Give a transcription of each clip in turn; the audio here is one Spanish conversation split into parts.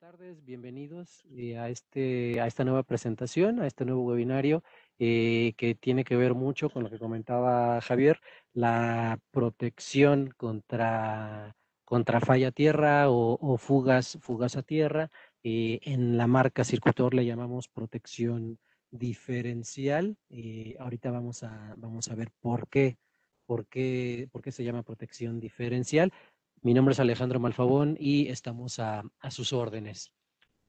tardes, bienvenidos a esta nueva presentación, a este nuevo webinario que tiene que ver mucho con lo que comentaba Javier, la protección contra falla a tierra o fugas a tierra. En la marca Circutor le llamamos protección diferencial. Ahorita vamos a ver por qué se llama protección diferencial. Mi nombre es Alejandro Malfabón y estamos a sus órdenes.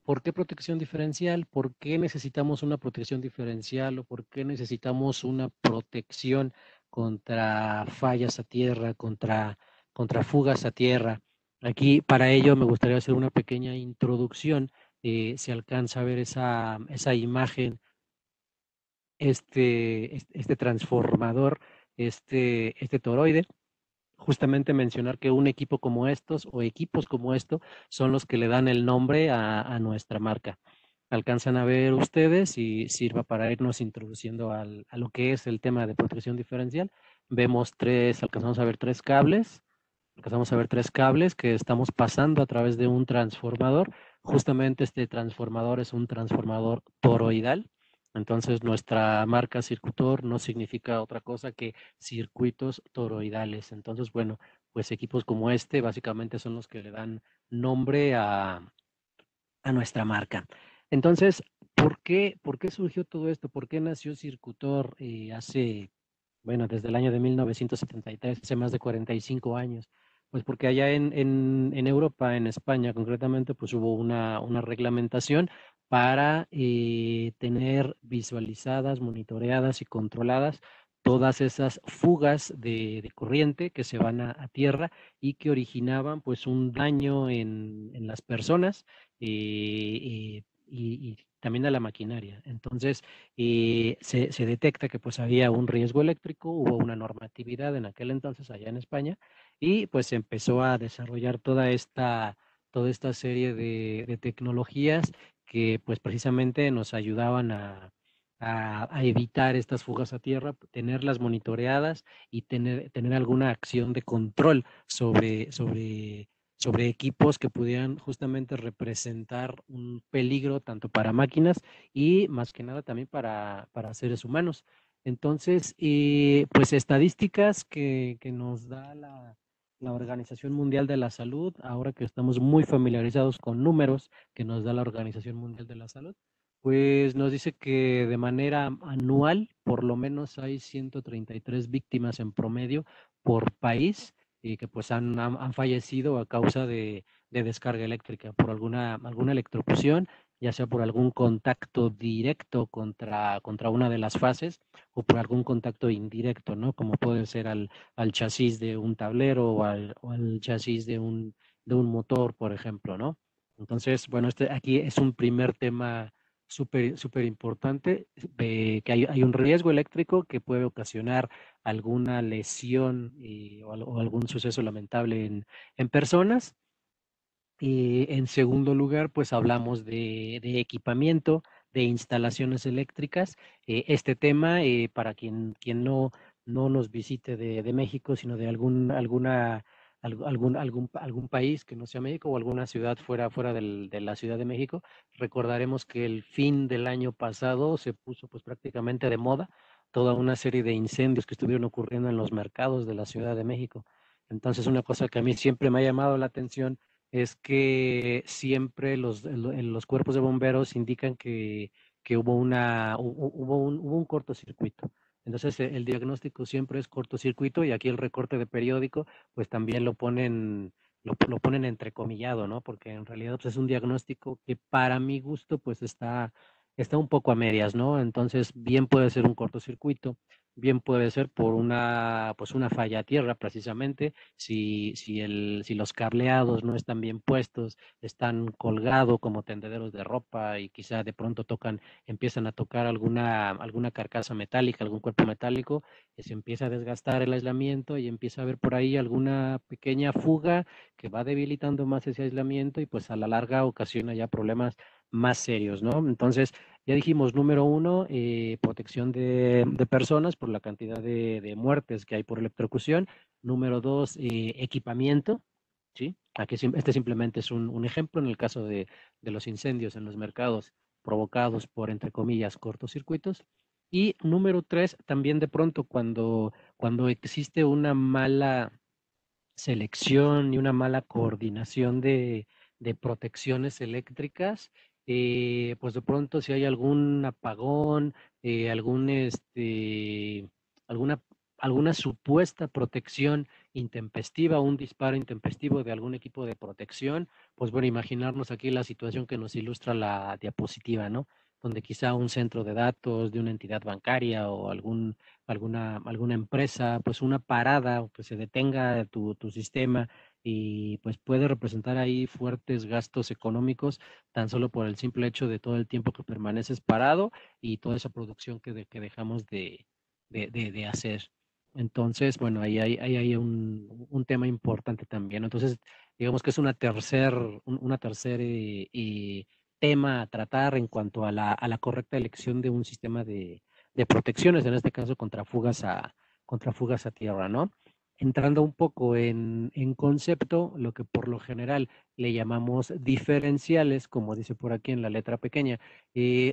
¿Por qué protección diferencial? ¿Por qué necesitamos una protección diferencial o por qué necesitamos una protección contra fallas a tierra, contra fugas a tierra? Aquí, para ello, me gustaría hacer una pequeña introducción. Se alcanza a ver esa imagen, este transformador, este toroide. Justamente mencionar que un equipo como estos o equipos como esto son los que le dan el nombre a nuestra marca. Alcanzan a ver ustedes y sirva para irnos introduciendo a lo que es el tema de protección diferencial. Alcanzamos a ver tres cables que estamos pasando a través de un transformador. Justamente este transformador es un transformador toroidal. Entonces, nuestra marca Circutor no significa otra cosa que circuitos toroidales. Entonces, bueno, pues equipos como este básicamente son los que le dan nombre a nuestra marca. Entonces, ¿por qué surgió todo esto? ¿Por qué nació Circutor desde el año de 1973, hace más de 45 años? Pues porque allá en Europa, en España concretamente, pues hubo una reglamentación para tener visualizadas, monitoreadas y controladas todas esas fugas de corriente que se van a tierra y que originaban pues un daño en las personas y también a la maquinaria. Entonces, se detecta que pues había un riesgo eléctrico, hubo una normatividad en aquel entonces allá en España y pues se empezó a desarrollar toda esta serie de tecnologías que pues precisamente nos ayudaban a evitar estas fugas a tierra, tenerlas monitoreadas y tener alguna acción de control sobre equipos que pudieran justamente representar un peligro tanto para máquinas y más que nada también para seres humanos. Entonces, pues estadísticas que nos da la Organización Mundial de la Salud, ahora que estamos muy familiarizados con números que nos da la Organización Mundial de la Salud, pues nos dice que de manera anual, por lo menos hay 133 víctimas en promedio por país y que pues han fallecido a causa de descarga eléctrica por alguna electrocución, ya sea por algún contacto directo contra una de las fases o por algún contacto indirecto, ¿no? Como puede ser al chasis de un tablero o al chasis de un motor, por ejemplo, ¿no? Entonces, bueno, aquí es un primer tema súper importante, que hay un riesgo eléctrico que puede ocasionar alguna lesión o algún suceso lamentable en personas. Y en segundo lugar, pues hablamos de equipamiento, de instalaciones eléctricas. Este tema, para quien no nos visite de México, sino de algún país que no sea México o alguna ciudad fuera de la Ciudad de México, recordaremos que el fin del año pasado se puso pues prácticamente de moda toda una serie de incendios que estuvieron ocurriendo en los mercados de la Ciudad de México. Entonces, una cosa que a mí siempre me ha llamado la atención es que siempre los cuerpos de bomberos indican que hubo un cortocircuito. Entonces, el diagnóstico siempre es cortocircuito y aquí el recorte de periódico, pues también lo ponen entrecomillado, ¿no? Porque en realidad pues, es un diagnóstico que para mi gusto, pues está un poco a medias, ¿no? Entonces, bien puede ser un cortocircuito, bien puede ser por una falla a tierra, precisamente, si los cableados no están bien puestos, están colgados como tendederos de ropa y quizá de pronto empiezan a tocar alguna carcasa metálica, algún cuerpo metálico, que se empieza a desgastar el aislamiento y empieza a haber por ahí alguna pequeña fuga que va debilitando más ese aislamiento y pues a la larga ocasiona ya problemas más serios, ¿no? Entonces, ya dijimos, número uno, protección de personas por la cantidad de muertes que hay por electrocución. Número dos, equipamiento, ¿sí? Este simplemente es un ejemplo en el caso de los incendios en los mercados provocados por, entre comillas, cortocircuitos. Y número 3, también de pronto cuando existe una mala selección y una mala coordinación de protecciones eléctricas, pues de pronto si hay algún apagón, alguna, alguna supuesta protección intempestiva, un disparo intempestivo de algún equipo de protección, pues bueno, imaginarnos aquí la situación que nos ilustra la diapositiva, ¿no? Donde quizá un centro de datos de una entidad bancaria o alguna empresa, pues una parada o que se detenga tu sistema y pues puede representar ahí fuertes gastos económicos tan solo por el simple hecho de todo el tiempo que permaneces parado y toda esa producción que dejamos de hacer. Entonces, bueno, ahí hay un tema importante también. Entonces, digamos que es una tercer tema a tratar en cuanto a la correcta elección de un sistema de protecciones, en este caso contra fugas a tierra, ¿no? Entrando un poco en concepto, lo que por lo general le llamamos diferenciales, como dice por aquí en la letra pequeña,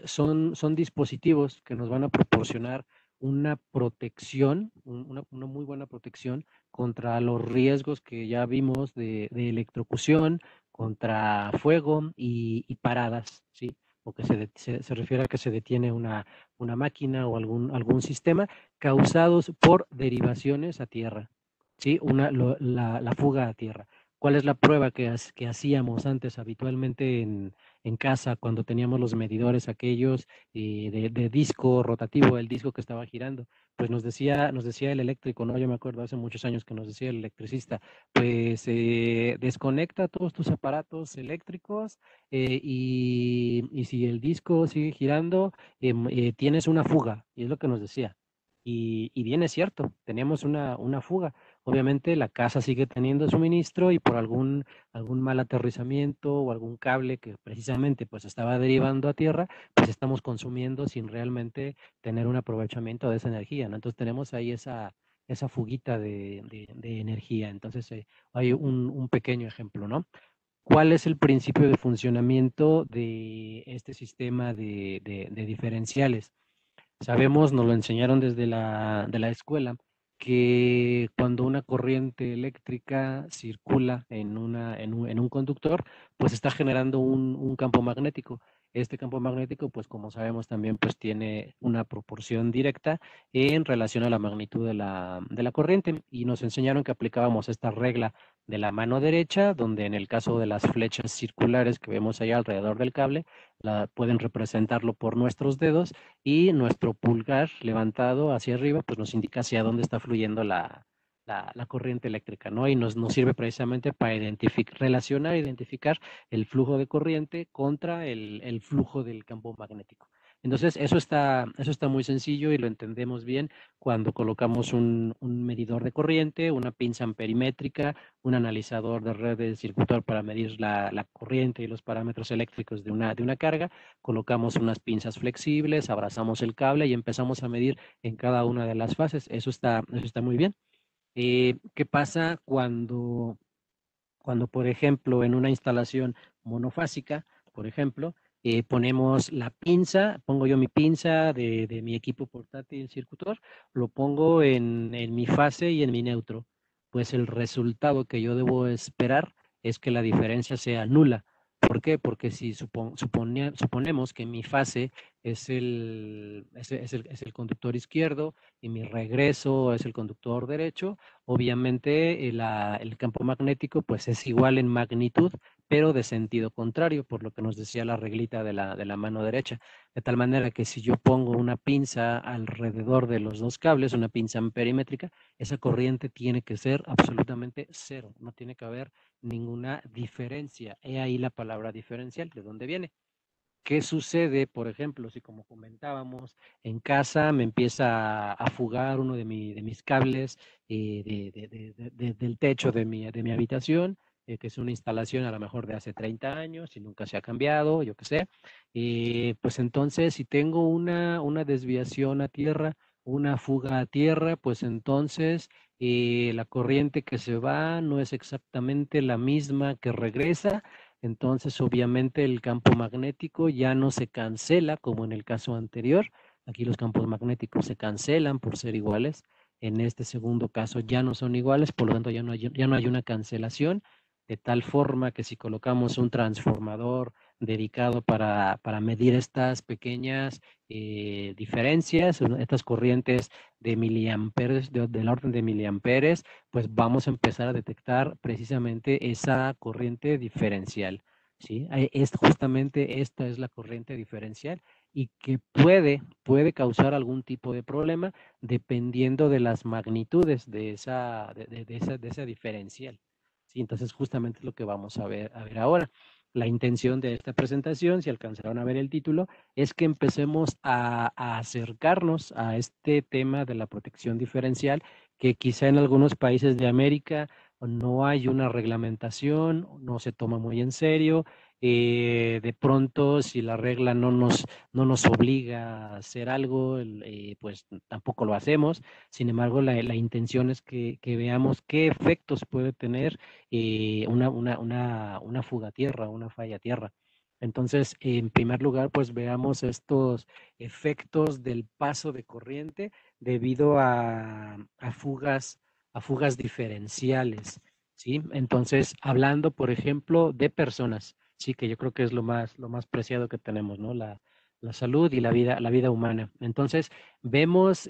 son dispositivos que nos van a proporcionar una protección, una muy buena protección contra los riesgos que ya vimos de electrocución, contra fuego y paradas, ¿sí? O que se refiere a que se detiene una máquina o algún sistema causados por derivaciones a tierra, ¿sí? La fuga a tierra. ¿Cuál es la prueba que hacíamos antes habitualmente en casa cuando teníamos los medidores aquellos de disco rotativo, el disco que estaba girando? Pues nos decía el eléctrico, ¿no? Yo me acuerdo hace muchos años que nos decía el electricista, pues desconecta todos tus aparatos eléctricos y si el disco sigue girando, tienes una fuga, y es lo que nos decía. Y bien es cierto, teníamos una fuga. Obviamente la casa sigue teniendo suministro y por algún mal aterrizamiento o algún cable que precisamente pues estaba derivando a tierra, pues estamos consumiendo sin realmente tener un aprovechamiento de esa energía, ¿no? Entonces tenemos ahí esa fuguita de energía. Entonces hay un pequeño ejemplo, ¿no? ¿Cuál es el principio de funcionamiento de este sistema de diferenciales? Sabemos, nos lo enseñaron desde de la escuela, que cuando una corriente eléctrica circula en un conductor, pues está generando un campo magnético. Este campo magnético, pues como sabemos también, pues tiene una proporción directa en relación a la magnitud de la corriente. Y nos enseñaron que aplicábamos esta regla de la mano derecha, donde en el caso de las flechas circulares que vemos allá alrededor del cable, pueden representarlo por nuestros dedos y nuestro pulgar levantado hacia arriba, pues nos indica hacia dónde está fluyendo la corriente eléctrica, ¿no? Y nos sirve precisamente para relacionar, identificar el flujo de corriente contra el flujo del campo magnético. Entonces, eso está muy sencillo y lo entendemos bien cuando colocamos un medidor de corriente, una pinza amperimétrica, un analizador de red de circuitor para medir la corriente y los parámetros eléctricos de una carga, colocamos unas pinzas flexibles, abrazamos el cable y empezamos a medir en cada una de las fases. Eso está muy bien. ¿Qué pasa cuando, por ejemplo, en una instalación monofásica, por ejemplo, ponemos la pinza, pongo yo mi pinza de mi equipo portátil circuitor, lo pongo en mi fase y en mi neutro? Pues el resultado que yo debo esperar es que la diferencia sea nula. ¿Por qué? Porque si suponemos que mi fase es el conductor izquierdo y mi regreso es el conductor derecho, obviamente el campo magnético pues es igual en magnitud, pero de sentido contrario, por lo que nos decía la reglita de la mano derecha. De tal manera que si yo pongo una pinza alrededor de los dos cables, una pinza amperimétrica, esa corriente tiene que ser absolutamente cero, no tiene que haber ninguna diferencia. He ahí la palabra diferencial, ¿de dónde viene? ¿Qué sucede, por ejemplo, si como comentábamos, en casa me empieza a fugar uno de mis cables del techo de mi habitación, que es una instalación a lo mejor de hace 30 años y nunca se ha cambiado, yo qué sé? Pues entonces, si tengo una desviación a tierra, una fuga a tierra, pues entonces la corriente que se va no es exactamente la misma que regresa, entonces obviamente el campo magnético ya no se cancela como en el caso anterior. Aquí los campos magnéticos se cancelan por ser iguales. En este segundo caso ya no son iguales, por lo tanto ya no hay una cancelación, de tal forma que si colocamos un transformador dedicado para medir estas pequeñas diferencias, estas corrientes de miliamperes, del orden de miliamperes, pues vamos a empezar a detectar precisamente esa corriente diferencial. ¿Sí? Es justamente esta es la corriente diferencial y que puede causar algún tipo de problema dependiendo de las magnitudes de esa diferencial. ¿Sí? Entonces, justamente es lo que vamos a ver ahora. La intención de esta presentación, si alcanzaron a ver el título, es que empecemos a acercarnos a este tema de la protección diferencial, que quizá en algunos países de América no hay una reglamentación, no se toma muy en serio. De pronto, si la regla no nos obliga a hacer algo, pues tampoco lo hacemos. Sin embargo, la intención es que veamos qué efectos puede tener una fuga a tierra, una falla a tierra. Entonces, en primer lugar, pues veamos estos efectos del paso de corriente debido a fugas diferenciales, ¿sí? Entonces, hablando, por ejemplo, de personas, sí, que yo creo que es lo más preciado que tenemos, ¿no? La salud y la vida humana. Entonces, vemos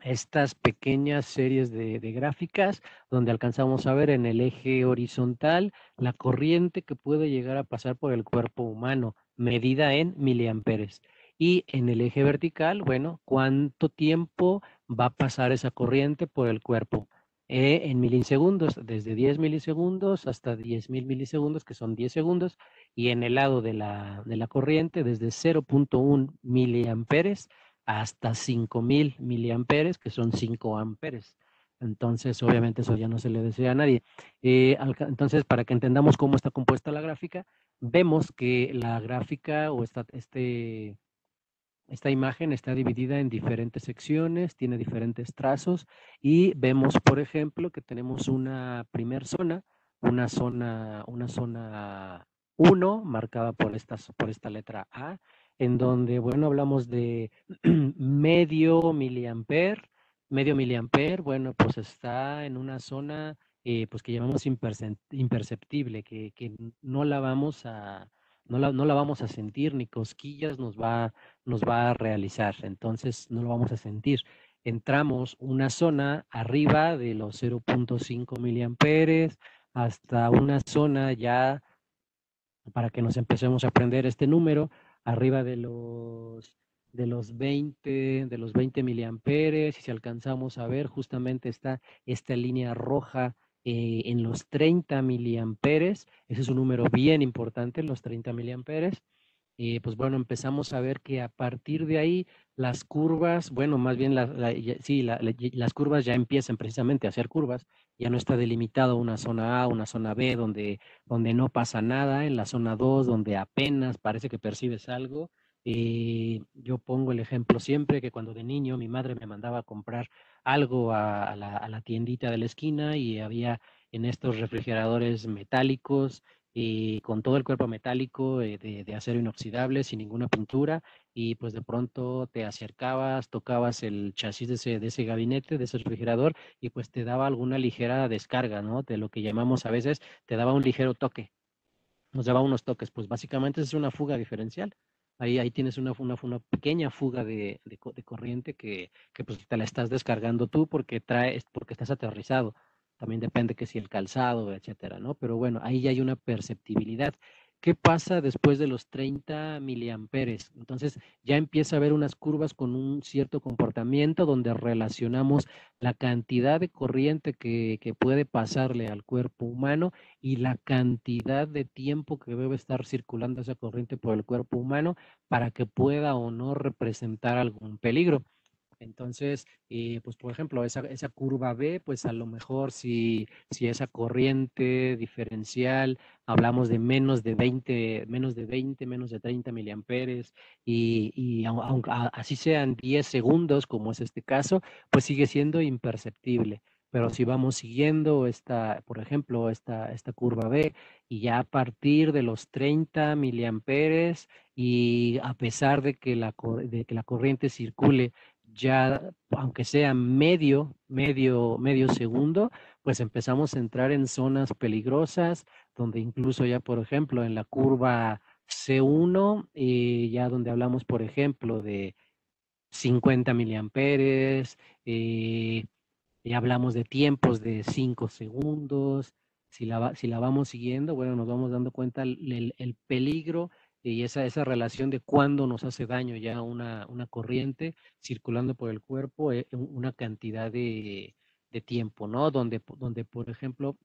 estas pequeñas series de gráficas donde alcanzamos a ver en el eje horizontal la corriente que puede llegar a pasar por el cuerpo humano, medida en miliamperes. Y en el eje vertical, bueno, cuánto tiempo va a pasar esa corriente por el cuerpo. En milisegundos, desde 10 milisegundos hasta 10.000 milisegundos, que son 10 segundos, y en el lado de la corriente, desde 0.1 miliamperes hasta 5.000 miliamperes, que son 5 amperes. Entonces, obviamente eso ya no se le desea a nadie. Entonces, para que entendamos cómo está compuesta la gráfica, vemos que la gráfica o esta imagen está dividida en diferentes secciones, tiene diferentes trazos y vemos, por ejemplo, que tenemos una primer zona, una zona 1 marcada por esta letra A, en donde, bueno, hablamos de medio miliamper, bueno, pues está en una zona pues que llamamos imperceptible, que no la vamos a, no la vamos a sentir, ni cosquillas nos va a realizar, entonces no lo vamos a sentir. Entramos una zona arriba de los 0.5 miliamperes hasta una zona ya, para que nos empecemos a aprender este número, arriba de los 20 miliamperes, y si alcanzamos a ver, justamente está esta línea roja en los 30 miliamperes, ese es un número bien importante, los 30 miliamperes. Pues bueno, empezamos a ver que a partir de ahí las curvas, bueno, más bien sí, las curvas ya empiezan precisamente a ser curvas, ya no está delimitado una zona A, una zona B, donde no pasa nada, en la zona 2, donde apenas parece que percibes algo. Yo pongo el ejemplo siempre que cuando de niño mi madre me mandaba a comprar algo a la tiendita de la esquina y había en estos refrigeradores metálicos con todo el cuerpo metálico de acero inoxidable, sin ninguna pintura, y pues de pronto te acercabas, tocabas el chasis de ese gabinete, de ese refrigerador, y pues te daba alguna ligera descarga, ¿no? De lo que llamamos a veces, te daba un ligero toque, nos daba unos toques, pues básicamente es una fuga diferencial. Ahí tienes una pequeña fuga de corriente que pues te la estás descargando tú porque estás aterrizado. También depende que si el calzado, etcétera, ¿no? Pero bueno, ahí ya hay una perceptibilidad. ¿Qué pasa después de los 30 miliamperes? Entonces ya empieza a haber unas curvas con un cierto comportamiento donde relacionamos la cantidad de corriente que puede pasarle al cuerpo humano y la cantidad de tiempo que debe estar circulando esa corriente por el cuerpo humano para que pueda o no representar algún peligro. Entonces, pues por ejemplo, esa curva B, pues a lo mejor si esa corriente diferencial, hablamos de menos de 30 miliamperes, y aunque así sean 10 segundos, como es este caso, pues sigue siendo imperceptible. Pero si vamos siguiendo por ejemplo, esta curva B, y ya a partir de los 30 miliamperes, y a pesar de que la corriente circule ya, aunque sea medio segundo, pues empezamos a entrar en zonas peligrosas, donde incluso ya, por ejemplo, en la curva C1, ya donde hablamos, por ejemplo, de 50 miliamperes, y hablamos de tiempos de 5 segundos. Si la vamos siguiendo, bueno, nos vamos dando cuenta el peligro y esa relación de cuándo nos hace daño ya una corriente circulando por el cuerpo, una cantidad de tiempo, ¿no? Donde, por ejemplo,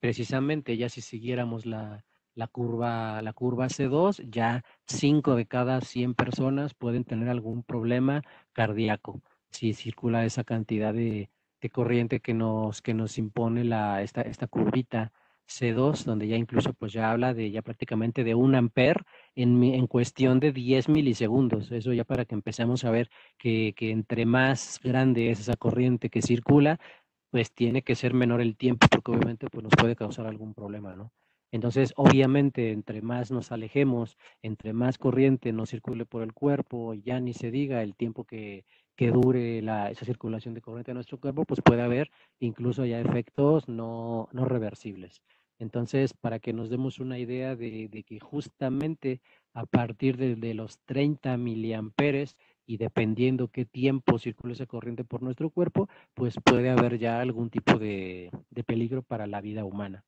precisamente ya si siguiéramos la curva C2, ya 5 de cada 100 personas pueden tener algún problema cardíaco si circula esa cantidad de corriente que nos impone esta curvita C2, donde ya incluso pues ya habla de ya prácticamente de 1 amper en cuestión de 10 milisegundos. Eso ya para que empecemos a ver que entre más grande es esa corriente que circula, pues tiene que ser menor el tiempo, porque obviamente pues nos puede causar algún problema, ¿no? Entonces, obviamente, entre más nos alejemos, entre más corriente nos circule por el cuerpo, ya ni se diga el tiempo que dure esa circulación de corriente en nuestro cuerpo, pues puede haber incluso ya efectos no reversibles. Entonces, para que nos demos una idea de que justamente a partir de los 30 miliamperes, y dependiendo qué tiempo circula esa corriente por nuestro cuerpo, pues puede haber ya algún tipo de peligro para la vida humana.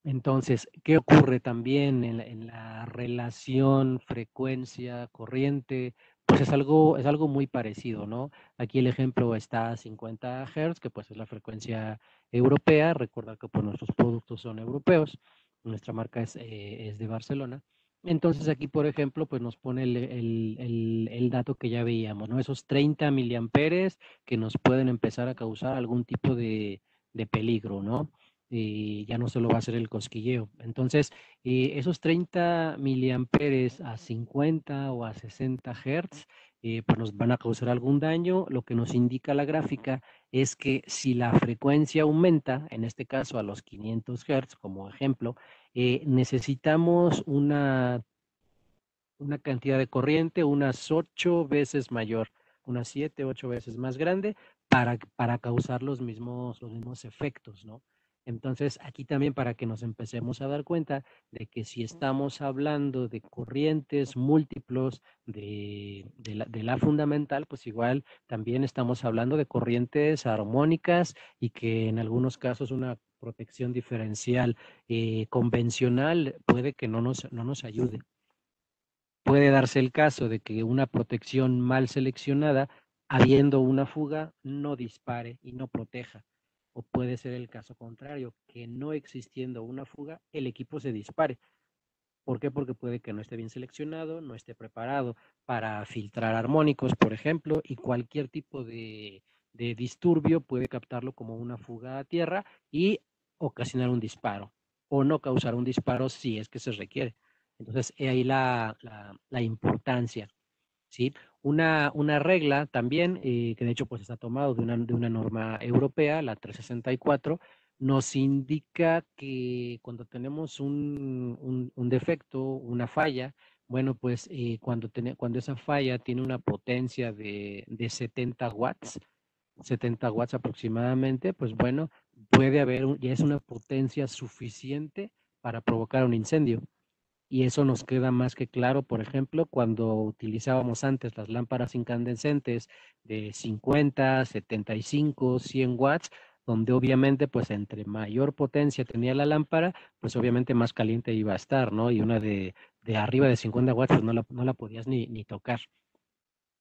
Entonces, ¿qué ocurre también en la relación frecuencia-corriente? Pues es algo muy parecido, ¿no? Aquí el ejemplo está a 50 Hz, que pues es la frecuencia europea. Recordar que pues, nuestros productos son europeos, nuestra marca es de Barcelona. Entonces aquí, por ejemplo, pues nos pone el dato que ya veíamos, ¿no? Esos 30 miliamperes que nos pueden empezar a causar algún tipo de peligro, ¿no? Y ya no solo va a ser el cosquilleo. Entonces, esos 30 miliamperes a 50 o a 60 Hz, pues nos van a causar algún daño. Lo que nos indica la gráfica es que si la frecuencia aumenta, en este caso a los 500 Hz, como ejemplo, necesitamos una cantidad de corriente unas 8 veces mayor, unas 7, 8 veces más grande para causar los mismos efectos, ¿no? Entonces, aquí también para que nos empecemos a dar cuenta de que si estamos hablando de corrientes múltiplos de la fundamental, pues igual también estamos hablando de corrientes armónicas, y que en algunos casos una protección diferencial convencional puede que no nos ayude. Puede darse el caso de que una protección mal seleccionada, habiendo una fuga, no dispare y no proteja. O puede ser el caso contrario, que no existiendo una fuga, el equipo se dispare. ¿Por qué? Porque puede que no esté bien seleccionado, no esté preparado para filtrar armónicos, por ejemplo, y cualquier tipo de disturbio puede captarlo como una fuga a tierra y ocasionar un disparo, o no causar un disparo si es que se requiere. Entonces, ahí la importancia, ¿sí? Una regla también, que de hecho pues está tomado de una norma europea, la 364, nos indica que cuando tenemos un defecto, una falla, bueno, pues cuando esa falla tiene una potencia de 70 watts aproximadamente, pues bueno, puede haber, ya es una potencia suficiente para provocar un incendio. Y eso nos queda más que claro, por ejemplo, cuando utilizábamos antes las lámparas incandescentes de 50, 75, 100 watts, donde obviamente, pues entre mayor potencia tenía la lámpara, pues obviamente más caliente iba a estar, ¿no? Y una de arriba de 50 watts, pues no la podías ni tocar.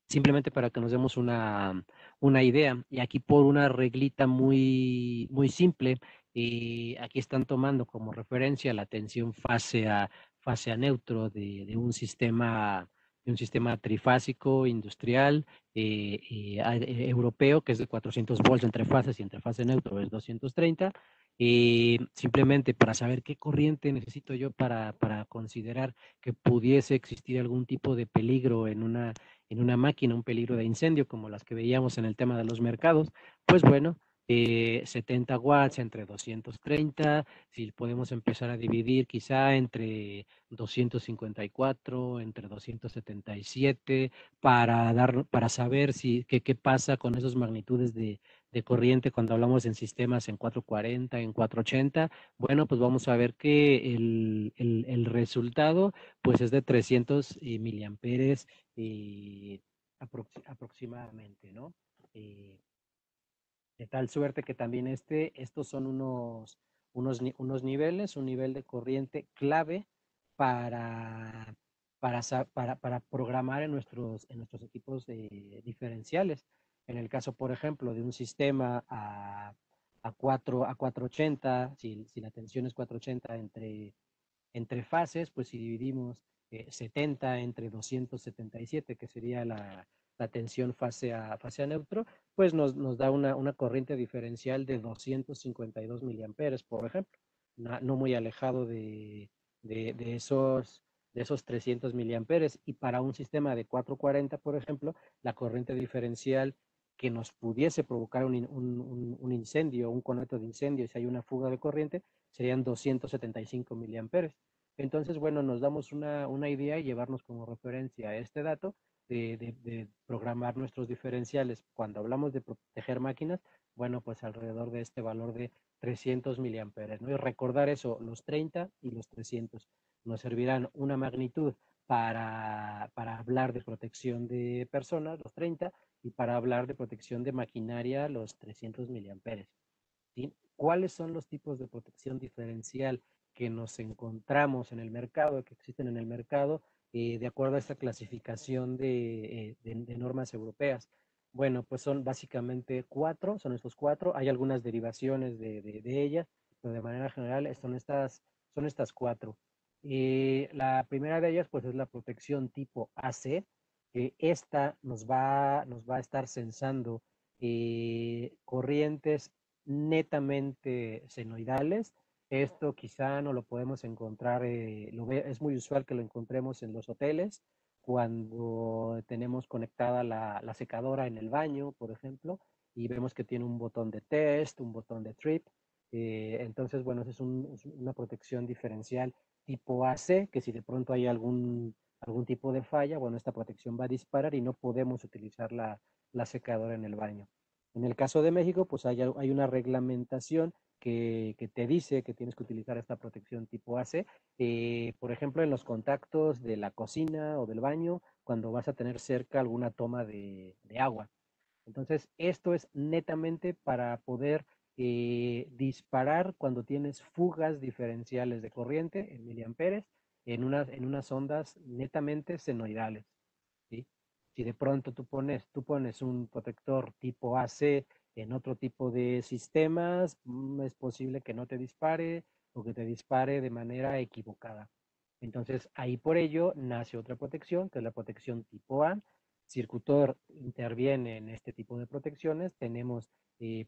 Simplemente para que nos demos una idea. Y aquí por una reglita muy simple, aquí están tomando como referencia la tensión fase a neutro de un sistema de un sistema trifásico industrial europeo, que es de 400 volts entre fases y entre fase neutro es 230. Simplemente para saber qué corriente necesito yo para considerar que pudiese existir algún tipo de peligro en una máquina, un peligro de incendio, como las que veíamos en el tema de los mercados, pues bueno, 70 watts entre 230, si podemos empezar a dividir quizá entre 254, entre 277, para saber qué pasa con esas magnitudes de corriente cuando hablamos en sistemas en 440, en 480. Bueno, pues vamos a ver que el resultado pues es de 300 miliamperes aproximadamente, ¿no? Eh, de tal suerte que también estos son unos niveles, un nivel de corriente clave para, para programar en nuestros equipos diferenciales. En el caso, por ejemplo, de un sistema a 480, si la tensión es 480 entre fases, pues si dividimos 70 entre 277, que sería la tensión fase a neutro, pues nos da una corriente diferencial de 252 miliamperes, por ejemplo, no muy alejado de esos 300 miliamperes. Y para un sistema de 440, por ejemplo, la corriente diferencial que nos pudiese provocar un incendio, un conato de incendio, si hay una fuga de corriente, serían 275 miliamperes. Entonces, bueno, nos damos una idea y llevarnos como referencia a este dato de programar nuestros diferenciales. Cuando hablamos de proteger máquinas, bueno, pues alrededor de este valor de 300 miliamperes, ¿no? Y recordar eso, los 30 y los 300 nos servirán una magnitud para hablar de protección de personas, los 30, y para hablar de protección de maquinaria, los 300 miliamperes. ¿Sí? ¿Cuáles son los tipos de protección diferencial que nos encontramos en el mercado, que existen en el mercado, de acuerdo a esta clasificación de normas europeas? Bueno, pues son básicamente cuatro, son estos cuatro. Hay algunas derivaciones de ellas, pero de manera general son estas cuatro. La primera de ellas, pues, es la protección tipo AC. Esta nos va a estar censando corrientes netamente senoidales. Esto quizá no lo podemos encontrar, es muy usual que lo encontremos en los hoteles, cuando tenemos conectada la secadora en el baño, por ejemplo, y vemos que tiene un botón de test, un botón de trip. Entonces, bueno, esa es una protección diferencial tipo AC, que si de pronto hay algún tipo de falla, bueno, esta protección va a disparar y no podemos utilizar la secadora en el baño. En el caso de México, pues hay una reglamentación que te dice que tienes que utilizar esta protección tipo AC, por ejemplo, en los contactos de la cocina o del baño, cuando vas a tener cerca alguna toma de agua. Entonces, esto es netamente para poder disparar cuando tienes fugas diferenciales de corriente en miliamperes en unas ondas netamente senoidales. ¿Sí? Si de pronto tú pones un protector tipo AC en otro tipo de sistemas, es posible que no te dispare o que te dispare de manera equivocada. Entonces, ahí por ello nace otra protección, que es la protección tipo A. Circutor interviene en este tipo de protecciones. Tenemos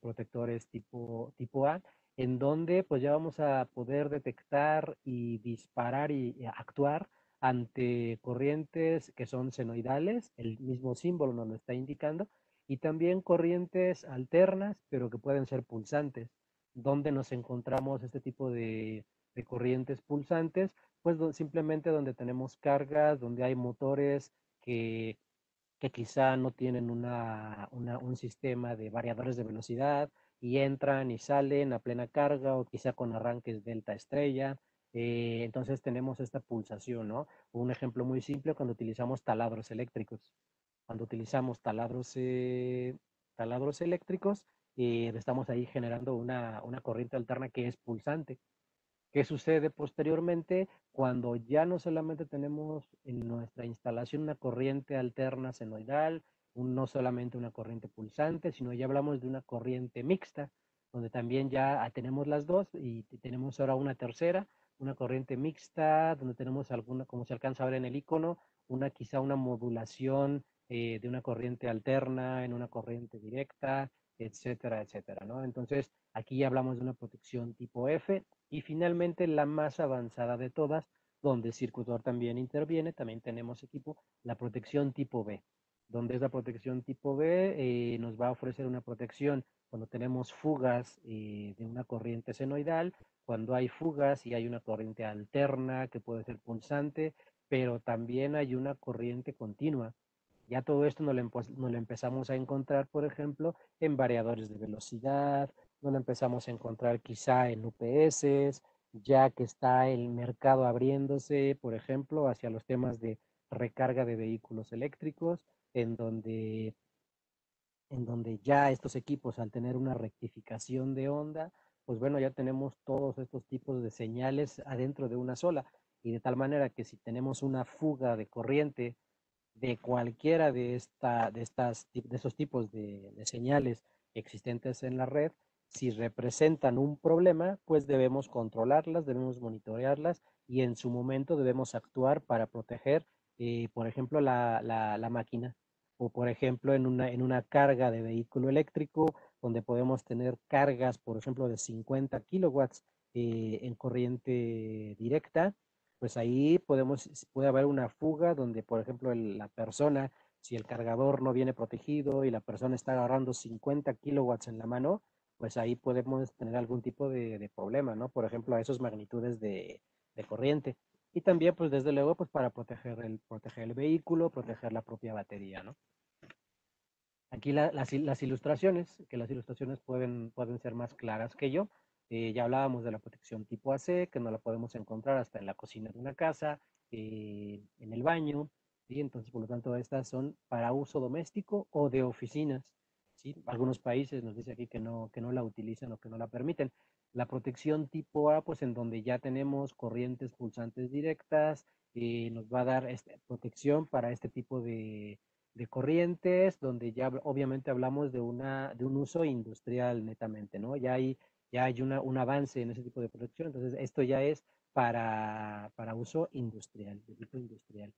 protectores tipo A, en donde pues ya vamos a poder detectar y disparar y actuar ante corrientes que son senoidales, el mismo símbolo nos lo está indicando, y también corrientes alternas, pero que pueden ser pulsantes. ¿Dónde nos encontramos este tipo de corrientes pulsantes? Pues simplemente donde tenemos cargas, donde hay motores que, que quizá no tienen un sistema de variadores de velocidad y entran y salen a plena carga o quizá con arranques delta estrella. Entonces tenemos esta pulsación, ¿no? Un ejemplo muy simple cuando utilizamos taladros eléctricos. Cuando utilizamos taladros eléctricos, estamos ahí generando una corriente alterna que es pulsante. ¿Qué sucede posteriormente cuando ya no solamente tenemos en nuestra instalación una corriente alterna senoidal, no solamente una corriente pulsante, sino ya hablamos de una corriente mixta, donde también ya tenemos las dos y tenemos ahora una tercera, una corriente mixta, donde tenemos alguna, como se alcanza a ver en el icono, quizá una modulación de una corriente alterna en una corriente directa, etcétera, etcétera, ¿no? Entonces, aquí ya hablamos de una protección tipo F y finalmente la más avanzada de todas, donde el circuitor también interviene, también tenemos equipo, la protección tipo B. Donde es la protección tipo B, nos va a ofrecer una protección cuando tenemos fugas de una corriente senoidal, cuando hay fugas y hay una corriente alterna que puede ser pulsante, pero también hay una corriente continua. Ya todo esto nos lo empezamos a encontrar, por ejemplo, en variadores de velocidad, nos lo empezamos a encontrar quizá en UPS, ya que está el mercado abriéndose, por ejemplo, hacia los temas de recarga de vehículos eléctricos, en donde, en donde ya estos equipos, al tener una rectificación de onda, pues bueno, ya tenemos todos estos tipos de señales adentro de una sola. Y de tal manera que si tenemos una fuga de corriente de cualquiera de esos tipos de señales existentes en la red, si representan un problema, pues debemos controlarlas, debemos monitorearlas y en su momento debemos actuar para proteger, por ejemplo, la máquina o, por ejemplo, en una carga de vehículo eléctrico, donde podemos tener cargas, por ejemplo, de 50 kilowatts en corriente directa, pues ahí puede haber una fuga donde, por ejemplo, la persona, si el cargador no viene protegido y la persona está agarrando 50 kilowatts en la mano, pues ahí podemos tener algún tipo de problema, ¿no? Por ejemplo, a esas magnitudes de corriente. Y también, pues desde luego, pues para proteger el vehículo, proteger la propia batería, ¿no? Aquí las ilustraciones, que las ilustraciones pueden ser más claras que yo. Ya hablábamos de la protección tipo AC, que no la podemos encontrar hasta en la cocina de una casa, en el baño, ¿sí? Entonces, por lo tanto, estas son para uso doméstico o de oficinas, ¿sí? Algunos países nos dice aquí que no la utilizan o que no la permiten. La protección tipo A, pues en donde ya tenemos corrientes pulsantes directas, nos va a dar protección para este tipo de corrientes, donde ya obviamente hablamos de un uso industrial netamente, ¿no? Ya hay un avance en ese tipo de protección, entonces esto ya es para uso industrial, de tipo industrial.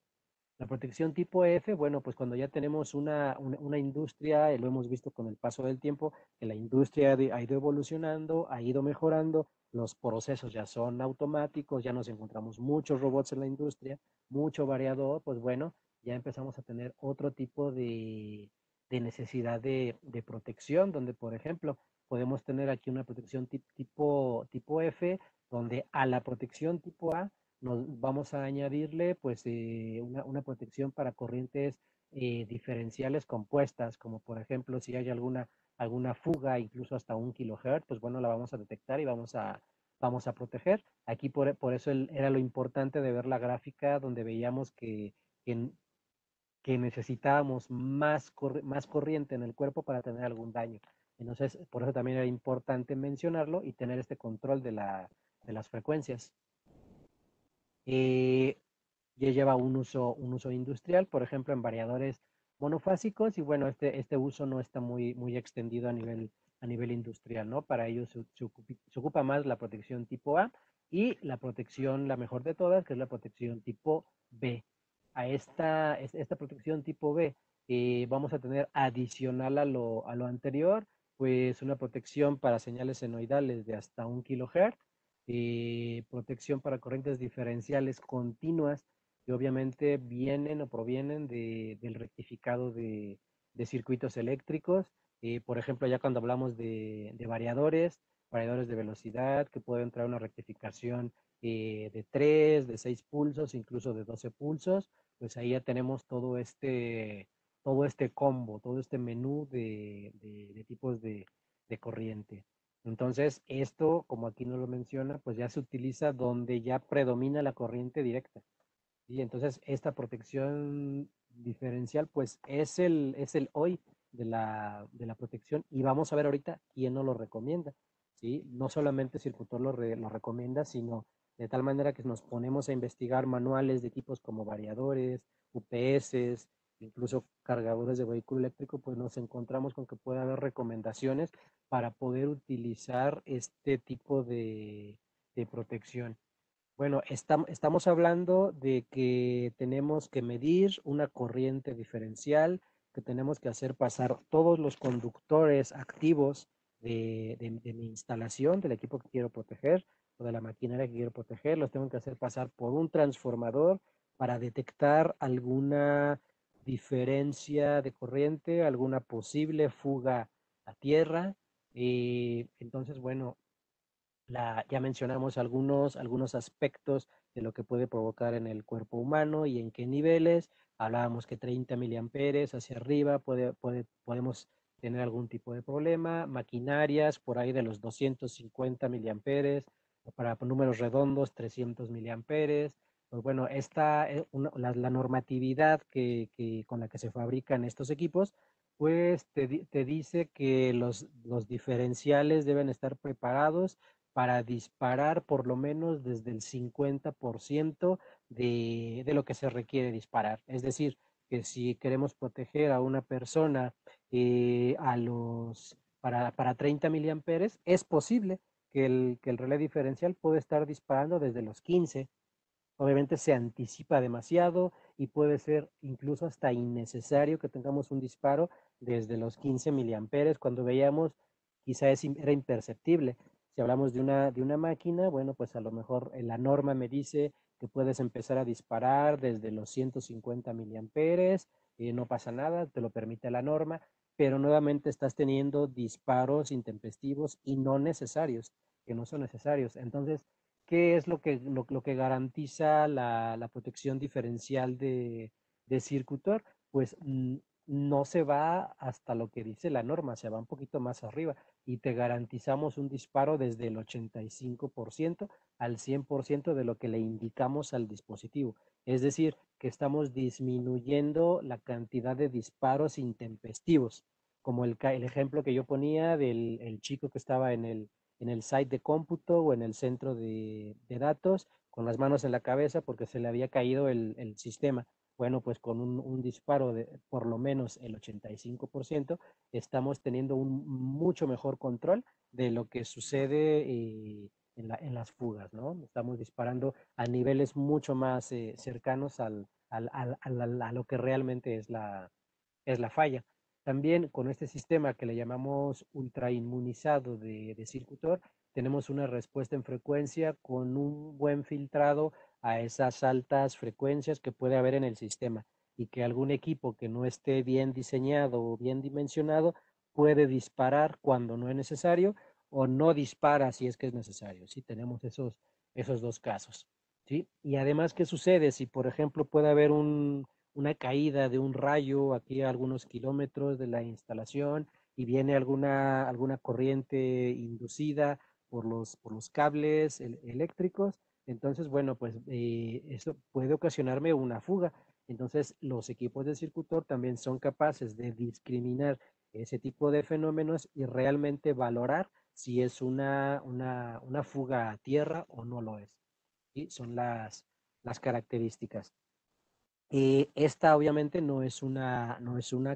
La protección tipo F, bueno, pues cuando ya tenemos una industria, lo hemos visto con el paso del tiempo, que la industria ha ido evolucionando, ha ido mejorando, los procesos ya son automáticos, ya nos encontramos muchos robots en la industria, mucho variador, pues bueno, ya empezamos a tener otro tipo de necesidad de protección, donde por ejemplo podemos tener aquí una protección tipo F, donde a la protección tipo A nos vamos a añadirle pues una protección para corrientes diferenciales compuestas, como por ejemplo si hay alguna fuga, incluso hasta 1 kHz, pues bueno, la vamos a detectar y vamos a proteger. Aquí por eso era lo importante de ver la gráfica donde veíamos que, que necesitábamos más corriente en el cuerpo para tener algún daño. Entonces, por eso también era importante mencionarlo y tener este control de las frecuencias. Eh, ya lleva un uso industrial, por ejemplo, en variadores monofásicos, y bueno, este uso no está muy extendido a nivel industrial, ¿no? Para ello se ocupa más la protección tipo A y la protección, la mejor de todas, que es la protección tipo B. A esta protección tipo B vamos a tener adicional a lo anterior, pues una protección para señales senoidales de hasta 1 kHz, protección para corrientes diferenciales continuas que obviamente vienen o provienen del rectificado de circuitos eléctricos. Por ejemplo, ya cuando hablamos de variadores de velocidad, que pueden traer una rectificación de 3, de 6 pulsos, incluso de 12 pulsos, pues ahí ya tenemos todo este combo, todo este menú de tipos de corriente. Entonces, esto, como aquí no lo menciona, pues ya se utiliza donde ya predomina la corriente directa. Y entonces esta protección diferencial, pues es el hoy de la protección y vamos a ver ahorita quién nos lo recomienda. ¿Sí? No solamente Circutor lo recomienda, sino de tal manera que nos ponemos a investigar manuales de equipos como variadores, UPS, incluso cargadores de vehículo eléctrico, pues nos encontramos con que puede haber recomendaciones para poder utilizar este tipo de protección. Bueno, estamos hablando de que tenemos que medir una corriente diferencial, que tenemos que hacer pasar todos los conductores activos de mi instalación, del equipo que quiero proteger o de la maquinaria que quiero proteger, los tengo que hacer pasar por un transformador para detectar alguna diferencia de corriente, alguna posible fuga a tierra. Entonces, bueno, ya mencionamos algunos aspectos de lo que puede provocar en el cuerpo humano y en qué niveles. Hablábamos que 30 miliamperes hacia arriba podemos tener algún tipo de problema. Maquinarias por ahí de los 250 miliamperes, o para números redondos 300 miliamperes. Pues bueno, la normatividad con la que se fabrican estos equipos, pues te dice que los diferenciales deben estar preparados para disparar por lo menos desde el 50% de lo que se requiere disparar. Es decir, que si queremos proteger a una persona para 30 miliamperes, es posible que el relé diferencial puede estar disparando desde los 15. Obviamente se anticipa demasiado y puede ser incluso hasta innecesario que tengamos un disparo desde los 15 miliamperes. Cuando veíamos, quizá era imperceptible. Si hablamos de una máquina, bueno, pues a lo mejor la norma me dice que puedes empezar a disparar desde los 150 miliamperes, no pasa nada, te lo permite la norma, pero nuevamente estás teniendo disparos intempestivos y no necesarios, que no son necesarios. Entonces, ¿qué es lo que garantiza la protección diferencial de circuitor? Pues no se va hasta lo que dice la norma, se va un poquito más arriba y te garantizamos un disparo desde el 85% al 100% de lo que le indicamos al dispositivo. Es decir, que estamos disminuyendo la cantidad de disparos intempestivos, como el ejemplo que yo ponía del el chico que estaba en el site de cómputo o en el centro de datos con las manos en la cabeza porque se le había caído el sistema. Bueno, pues con un disparo de por lo menos el 85%, estamos teniendo un mucho mejor control de lo que sucede en las fugas, ¿no? Estamos disparando a niveles mucho más cercanos a lo que realmente es la falla. También con este sistema que le llamamos ultrainmunizado de circuitor, tenemos una respuesta en frecuencia con un buen filtrado a esas altas frecuencias que puede haber en el sistema y que algún equipo que no esté bien diseñado o bien dimensionado puede disparar cuando no es necesario o no dispara si es que es necesario. Sí, tenemos esos dos casos. ¿Sí? Y además, ¿qué sucede si, por ejemplo, puede haber una caída de un rayo aquí a algunos kilómetros de la instalación y viene alguna corriente inducida por los cables eléctricos? Entonces, bueno, pues eso puede ocasionarme una fuga. Entonces, los equipos de circuitor también son capaces de discriminar ese tipo de fenómenos y realmente valorar si es una fuga a tierra o no lo es. ¿Sí? Son las características. Esta obviamente no es una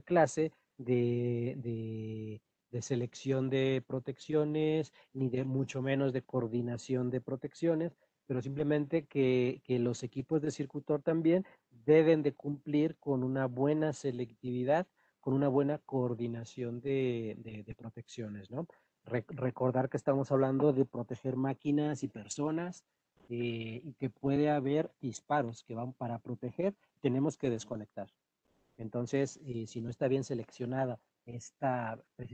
clase de selección de protecciones, ni de mucho menos de coordinación de protecciones, pero simplemente que los equipos de circuitor también deben de cumplir con una buena selectividad, con una buena coordinación de protecciones, ¿no? Recordar que estamos hablando de proteger máquinas y personas, y que puede haber disparos que van para proteger, tenemos que desconectar. Entonces, si no está bien seleccionada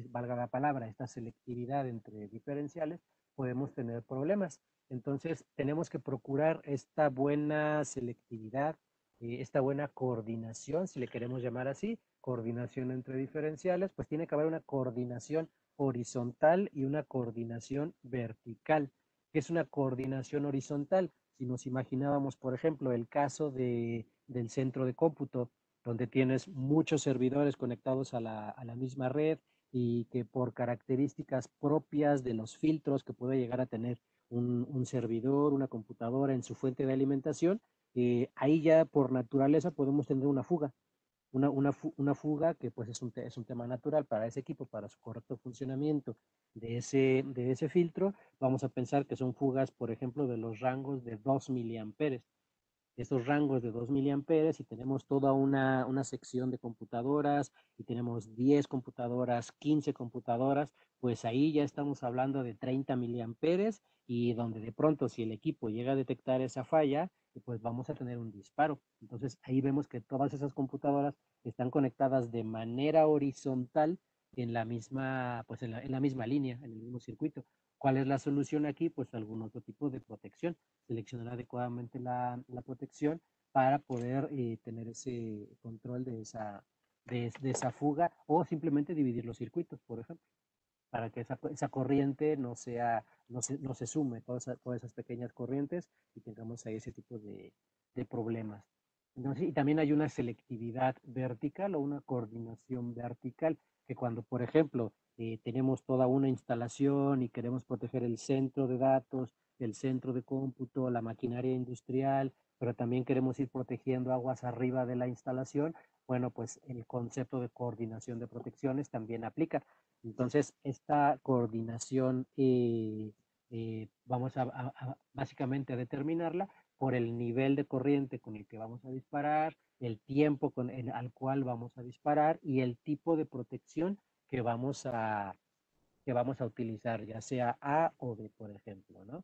valga la palabra, esta selectividad entre diferenciales, podemos tener problemas. Entonces, tenemos que procurar esta buena selectividad, esta buena coordinación, si le queremos llamar así, coordinación entre diferenciales, pues tiene que haber una coordinación horizontal y una coordinación vertical. ¿Qué es una coordinación horizontal? Si nos imaginábamos, por ejemplo, el caso del centro de cómputo, donde tienes muchos servidores conectados a la misma red y que por características propias de los filtros que puede llegar a tener un servidor, una computadora en su fuente de alimentación, ahí ya por naturaleza podemos tener una fuga. una fuga que pues es un tema natural para ese equipo, para su correcto funcionamiento de ese filtro. Vamos a pensar que son fugas, por ejemplo, de los rangos de 2 miliamperes. Estos rangos de 2 miliamperes y tenemos toda una sección de computadoras y tenemos 10 computadoras, 15 computadoras, pues ahí ya estamos hablando de 30 miliamperes y donde de pronto si el equipo llega a detectar esa falla, pues vamos a tener un disparo. Entonces ahí vemos que todas esas computadoras están conectadas de manera horizontal en la misma, pues en la misma línea, en el mismo circuito. ¿Cuál es la solución aquí? Pues algún otro tipo de protección, seleccionar adecuadamente la protección para poder tener ese control de esa fuga o simplemente dividir los circuitos, por ejemplo, para que esa corriente no se sume, todas esas pequeñas corrientes y tengamos ahí ese tipo de problemas. Entonces, y también hay una selectividad vertical o una coordinación vertical, que cuando, por ejemplo, tenemos toda una instalación y queremos proteger el centro de datos, el centro de cómputo, la maquinaria industrial, pero también queremos ir protegiendo aguas arriba de la instalación, bueno, pues el concepto de coordinación de protecciones también aplica. Entonces, esta coordinación vamos básicamente a determinarla por el nivel de corriente con el que vamos a disparar, el tiempo al cual vamos a disparar y el tipo de protección que vamos a utilizar, ya sea A o B, por ejemplo, ¿no?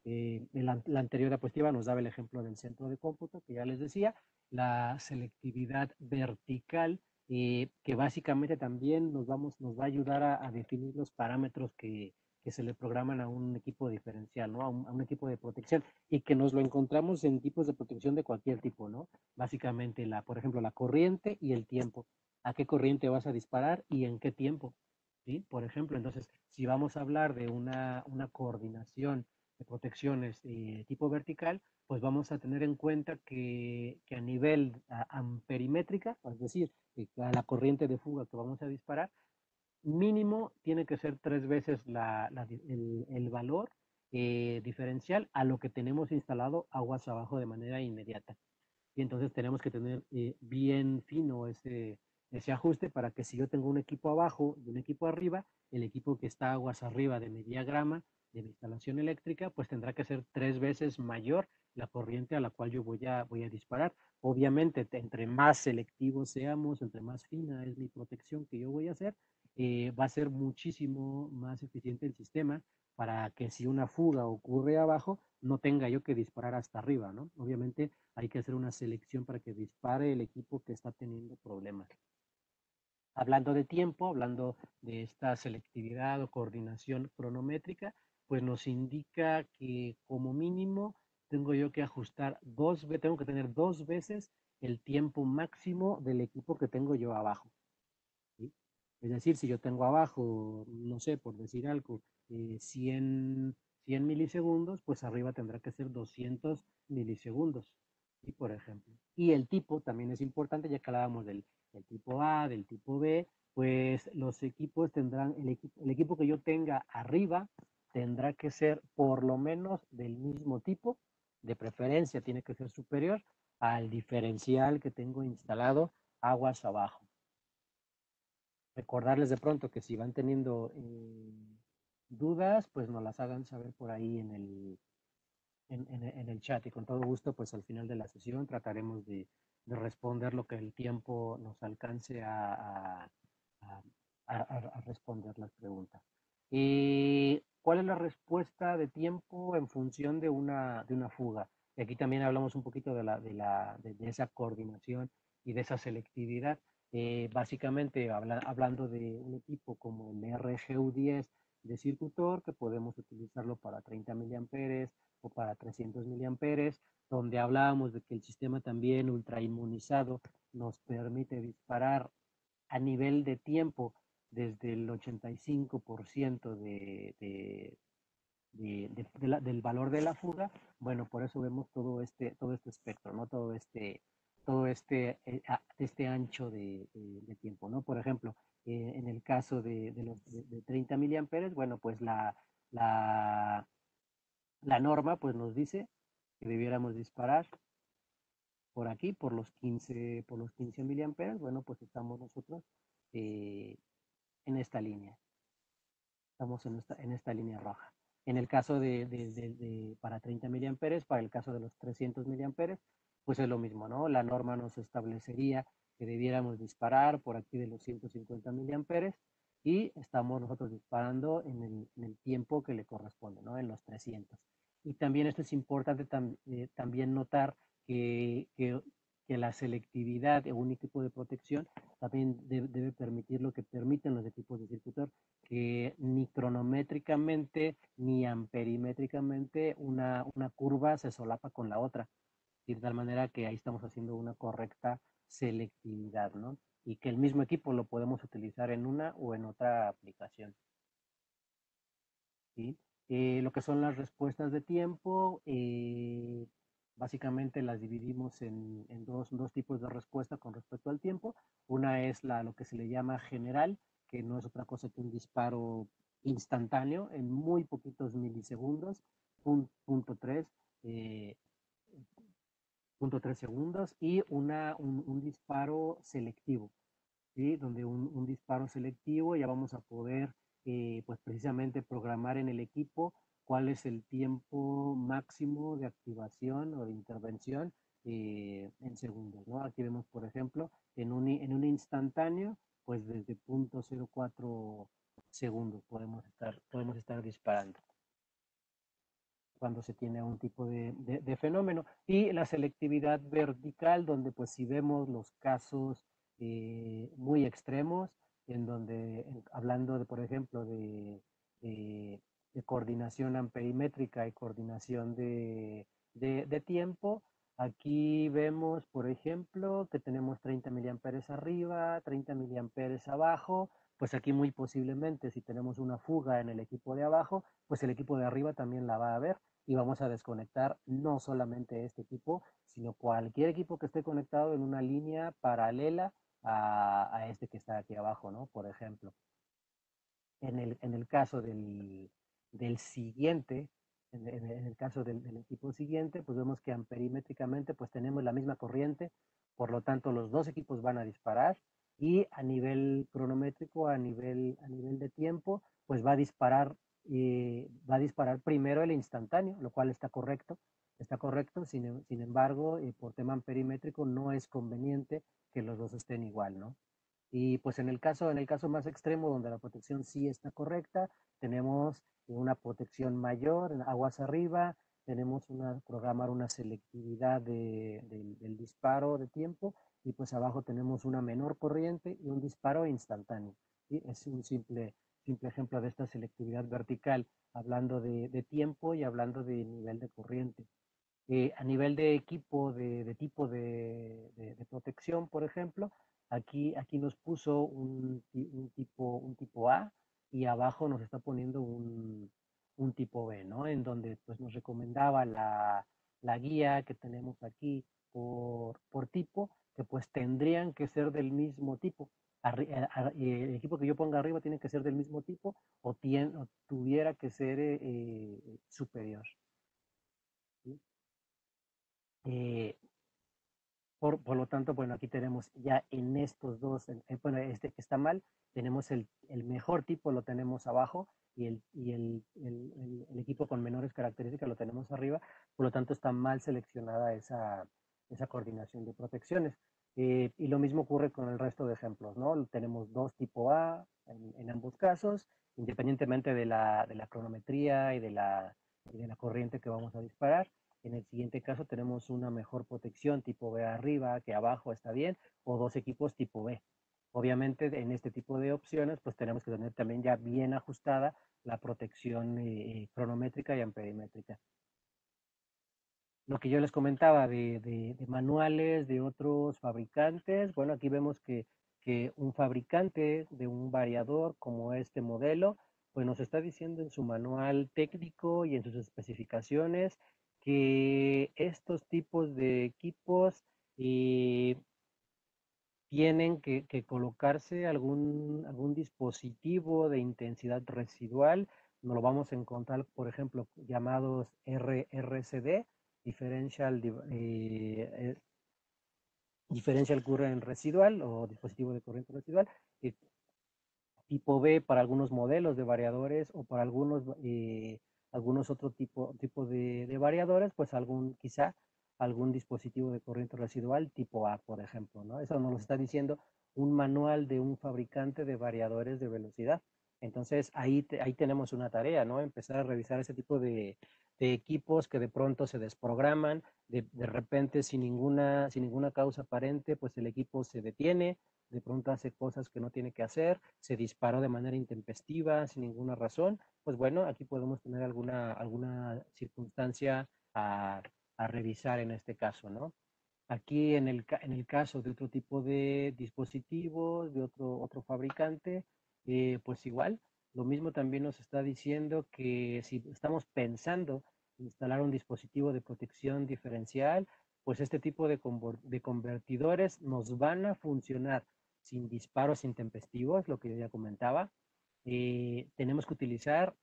En la anterior diapositiva nos daba el ejemplo del centro de cómputo, que ya les decía, la selectividad vertical, que básicamente también nos va a ayudar a definir los parámetros que se le programan a un equipo diferencial, ¿no? A un equipo de protección, y que nos lo encontramos en tipos de protección de cualquier tipo, ¿no? Básicamente, por ejemplo, la corriente y el tiempo. ¿A qué corriente vas a disparar y en qué tiempo? ¿Sí? Por ejemplo, entonces, si vamos a hablar de una coordinación de protecciones tipo vertical, pues vamos a tener en cuenta que a nivel amperimétrica, es decir, a la corriente de fuga que vamos a disparar, mínimo tiene que ser 3 veces el valor diferencial a lo que tenemos instalado aguas abajo de manera inmediata. Y entonces tenemos que tener bien fino ese ajuste para que si yo tengo un equipo abajo y un equipo arriba, el equipo que está aguas arriba de mi diagrama de mi instalación eléctrica, pues tendrá que ser 3 veces mayor la corriente a la cual yo voy a disparar. Obviamente, entre más selectivos seamos, entre más fina es mi protección que yo voy a hacer, va a ser muchísimo más eficiente el sistema para que si una fuga ocurre abajo, no tenga yo que disparar hasta arriba, ¿no? Obviamente hay que hacer una selección para que dispare el equipo que está teniendo problemas. Hablando de tiempo, hablando de esta selectividad o coordinación cronométrica, pues nos indica que como mínimo tengo yo que ajustar tengo que tener 2 veces el tiempo máximo del equipo que tengo yo abajo. ¿Sí? Es decir, si yo tengo abajo, no sé, por decir algo, 100 milisegundos, pues arriba tendrá que ser 200 milisegundos, ¿sí? Por ejemplo. Y el tipo también es importante, ya que hablábamos del tipo A, del tipo B, pues los equipos tendrán, el equipo que yo tenga arriba tendrá que ser por lo menos del mismo tipo, de preferencia tiene que ser superior al diferencial que tengo instalado aguas abajo. Recordarles de pronto que si van teniendo dudas, pues nos las hagan saber por ahí en el chat, y con todo gusto, pues al final de la sesión trataremos de responder lo que el tiempo nos alcance a responder las preguntas. ¿Cuál es la respuesta de tiempo en función de una fuga? Y aquí también hablamos un poquito de esa coordinación y de esa selectividad. Básicamente, hablando de un equipo como el RGU10 de circuitor, que podemos utilizarlo para 30 miliamperes o para 300 miliamperes, donde hablábamos de que el sistema también ultrainmunizado nos permite disparar a nivel de tiempo desde el 85% del valor de la fuga. Bueno, por eso vemos todo este espectro, ¿no? Todo este ancho de tiempo, ¿no? Por ejemplo, en el caso de 30 miliamperes, bueno, pues la norma pues nos dice que debiéramos disparar por aquí, por los 15 miliamperes, bueno, pues estamos nosotros eh, en esta línea, estamos en esta línea roja. En el caso para 30 miliamperes, para el caso de los 300 miliamperes, pues es lo mismo, ¿no? La norma nos establecería que debiéramos disparar por aquí de los 150 miliamperes y estamos nosotros disparando en el tiempo que le corresponde, ¿no? En los 300. Y también esto es importante también notar que, que, que la selectividad de un equipo de protección también debe permitir lo que permiten los equipos de circuitor, que ni cronométricamente ni amperimétricamente una curva se solapa con la otra, de tal manera que ahí estamos haciendo una correcta selectividad, ¿no? Y que el mismo equipo lo podemos utilizar en una o en otra aplicación, ¿sí? Lo que son las respuestas de tiempo, básicamente las dividimos en dos tipos de respuesta con respecto al tiempo. Una es lo que se le llama general, que no es otra cosa que un disparo instantáneo en muy poquitos milisegundos, punto 3, eh, punto 3 segundos, y un disparo selectivo, ¿sí? Donde un disparo selectivo ya vamos a poder, pues precisamente programar en el equipo cuál es el tiempo máximo de activación o de intervención en segundos, ¿no? Aquí vemos, por ejemplo, en un instantáneo, pues desde 0.04 segundos podemos estar disparando cuando se tiene un tipo de fenómeno. Y la selectividad vertical, donde pues si vemos los casos muy extremos, en donde, hablando de, por ejemplo, de coordinación amperimétrica y coordinación de tiempo, aquí vemos, por ejemplo, que tenemos 30 miliamperes arriba, 30 miliamperes abajo, pues aquí muy posiblemente si tenemos una fuga en el equipo de abajo, pues el equipo de arriba también la va a ver y vamos a desconectar no solamente este equipo, sino cualquier equipo que esté conectado en una línea paralela a este que está aquí abajo, ¿no? Por ejemplo, en el caso del siguiente, en el caso del equipo siguiente, pues vemos que amperimétricamente pues tenemos la misma corriente, por lo tanto los dos equipos van a disparar y a nivel cronométrico, a nivel de tiempo, pues va a disparar primero el instantáneo, lo cual está correcto, sin embargo, por tema amperimétrico no es conveniente que los dos estén igual, ¿no? Y pues en el caso más extremo, donde la protección sí está correcta, tenemos una protección mayor, en aguas arriba, tenemos programar una selectividad del disparo de tiempo, y pues abajo tenemos una menor corriente y un disparo instantáneo. ¿Sí? Es un simple ejemplo de esta selectividad vertical, hablando de tiempo y hablando de nivel de corriente. A nivel de equipo, de tipo de protección, por ejemplo, aquí nos puso un tipo A y abajo nos está poniendo un tipo B, ¿no? En donde pues, nos recomendaba la guía que tenemos aquí por tipo, que pues tendrían que ser del mismo tipo. El equipo que yo ponga arriba tiene que ser del mismo tipo o tuviera que ser superior. ¿Sí? Eh, por lo tanto, bueno, aquí tenemos ya en estos dos, bueno, este que está mal, tenemos el mejor tipo, lo tenemos abajo, el equipo con menores características lo tenemos arriba, por lo tanto está mal seleccionada esa coordinación de protecciones. Y lo mismo ocurre con el resto de ejemplos, ¿no? Tenemos dos tipo A en ambos casos, independientemente de la cronometría y de la corriente que vamos a disparar. En el siguiente caso tenemos una mejor protección tipo B arriba que abajo, está bien, o dos equipos tipo B. Obviamente en este tipo de opciones pues tenemos que tener también ya bien ajustada la protección cronométrica y amperimétrica. Lo que yo les comentaba de manuales de otros fabricantes, bueno, aquí vemos que un fabricante de un variador como este modelo, pues nos está diciendo en su manual técnico y en sus especificaciones que estos tipos de equipos eh, tienen que colocarse algún dispositivo de intensidad residual. Nos lo vamos a encontrar, por ejemplo, llamados RRCD, Differential diferencial current residual o dispositivo de corriente residual, tipo B para algunos modelos de variadores o para algunos otro tipo de variadores, pues quizá algún dispositivo de corriente residual tipo A, por ejemplo, ¿no? Eso nos lo está diciendo un manual de un fabricante de variadores de velocidad. Entonces ahí tenemos una tarea, ¿no? Empezar a revisar ese tipo de equipos que de pronto se desprograman, de repente sin ninguna causa aparente, pues el equipo se detiene, de pronto hace cosas que no tiene que hacer, se disparó de manera intempestiva, sin ninguna razón, pues bueno, aquí podemos tener alguna circunstancia a revisar en este caso, ¿no? Aquí en el caso de otro tipo de dispositivos, de otro fabricante, pues igual, lo mismo también nos está diciendo que si estamos pensando instalar un dispositivo de protección diferencial, pues este tipo de convertidores nos van a funcionar sin disparos intempestivos, lo que yo ya comentaba. Tenemos que utilizar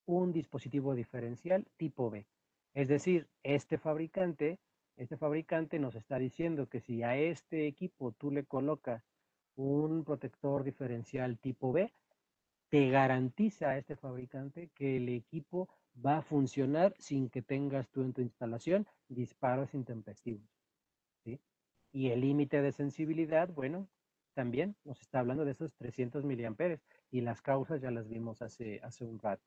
un dispositivo diferencial tipo B. Es decir, este fabricante nos está diciendo que si a este equipo tú le colocas un protector diferencial tipo B, te garantiza a este fabricante que el equipo va a funcionar sin que tengas tú en tu instalación disparos intempestivos, ¿sí? Y el límite de sensibilidad, bueno, también nos está hablando de esos 300 miliamperes y las causas ya las vimos hace un rato.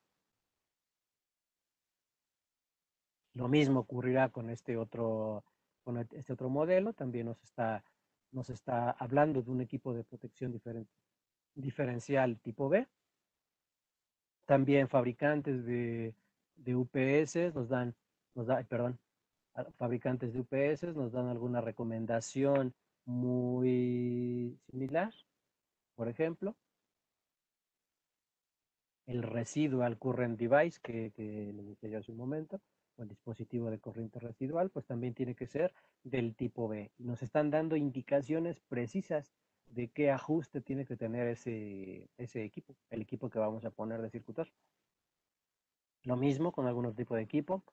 Lo mismo ocurrirá con este otro modelo, también nos está hablando de un equipo de protección diferencial tipo B. También fabricantes de UPS perdón, fabricantes de UPS nos dan alguna recomendación muy similar. Por ejemplo, el residual current device que le dije yo hace un momento, o el dispositivo de corriente residual, pues también tiene que ser del tipo B. Nos están dando indicaciones precisas de qué ajuste tiene que tener ese equipo, el equipo que vamos a poner de circuitor. Lo mismo con algunos tipos de equipo,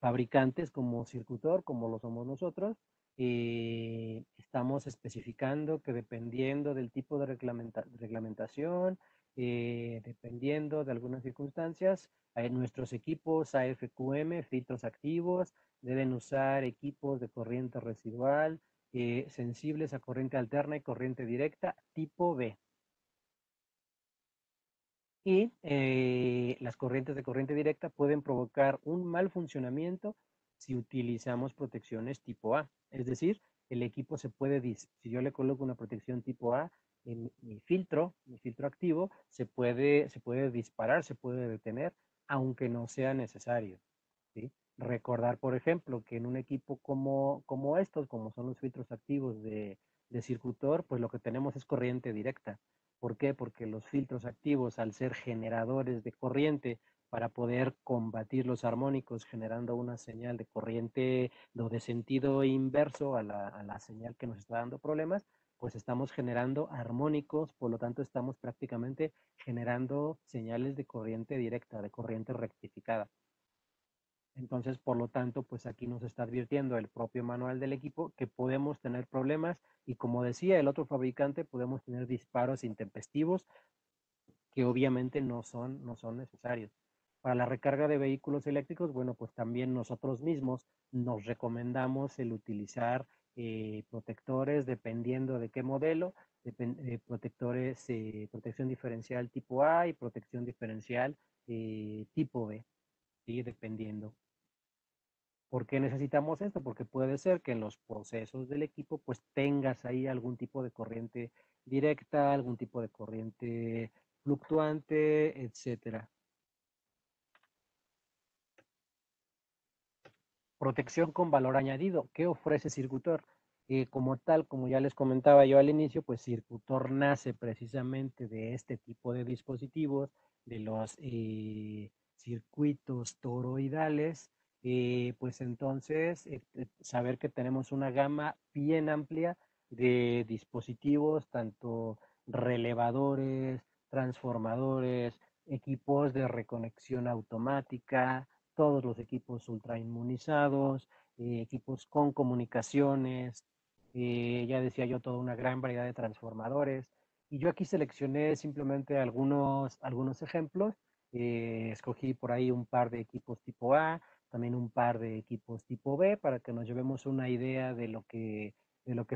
fabricantes como circuitor, como lo somos nosotros, estamos especificando que dependiendo del tipo de reglamentación, dependiendo de algunas circunstancias, nuestros equipos AFQM, filtros activos, deben usar equipos de corriente residual, sensibles a corriente alterna y corriente directa tipo B. Y las corrientes de corriente directa pueden provocar un mal funcionamiento si utilizamos protecciones tipo A. Es decir, el equipo si yo le coloco una protección tipo A en mi filtro activo, se puede disparar, se puede detener, aunque no sea necesario, ¿sí? Recordar, por ejemplo, que en un equipo como estos, como son los filtros activos de circuitor, pues lo que tenemos es corriente directa. ¿Por qué? Porque los filtros activos, al ser generadores de corriente, para poder combatir los armónicos generando una señal de corriente o de sentido inverso a la señal que nos está dando problemas, pues estamos generando armónicos, por lo tanto estamos prácticamente generando señales de corriente directa, de corriente rectificada. Entonces, por lo tanto, pues aquí nos está advirtiendo el propio manual del equipo que podemos tener problemas y, como decía el otro fabricante, podemos tener disparos intempestivos que obviamente no son necesarios. Para la recarga de vehículos eléctricos, bueno, pues también nosotros mismos nos recomendamos el utilizar protectores dependiendo de qué modelo, protectores, protección diferencial tipo A y protección diferencial tipo B, ¿sí? Dependiendo. ¿Por qué necesitamos esto? Porque puede ser que en los procesos del equipo pues tengas ahí algún tipo de corriente directa, algún tipo de corriente fluctuante, etcétera. Protección con valor añadido. ¿Qué ofrece Circutor? Como tal, como ya les comentaba yo al inicio, pues Circutor nace precisamente de este tipo de dispositivos, de los circuitos toroidales, pues entonces saber que tenemos una gama bien amplia de dispositivos, tanto relevadores, transformadores, equipos de reconexión automática, todos los equipos ultra inmunizados, equipos con comunicaciones, ya decía yo, toda una gran variedad de transformadores. Y yo aquí seleccioné simplemente algunos ejemplos. Escogí por ahí un par de equipos tipo A, también un par de equipos tipo B, para que nos llevemos una idea de lo que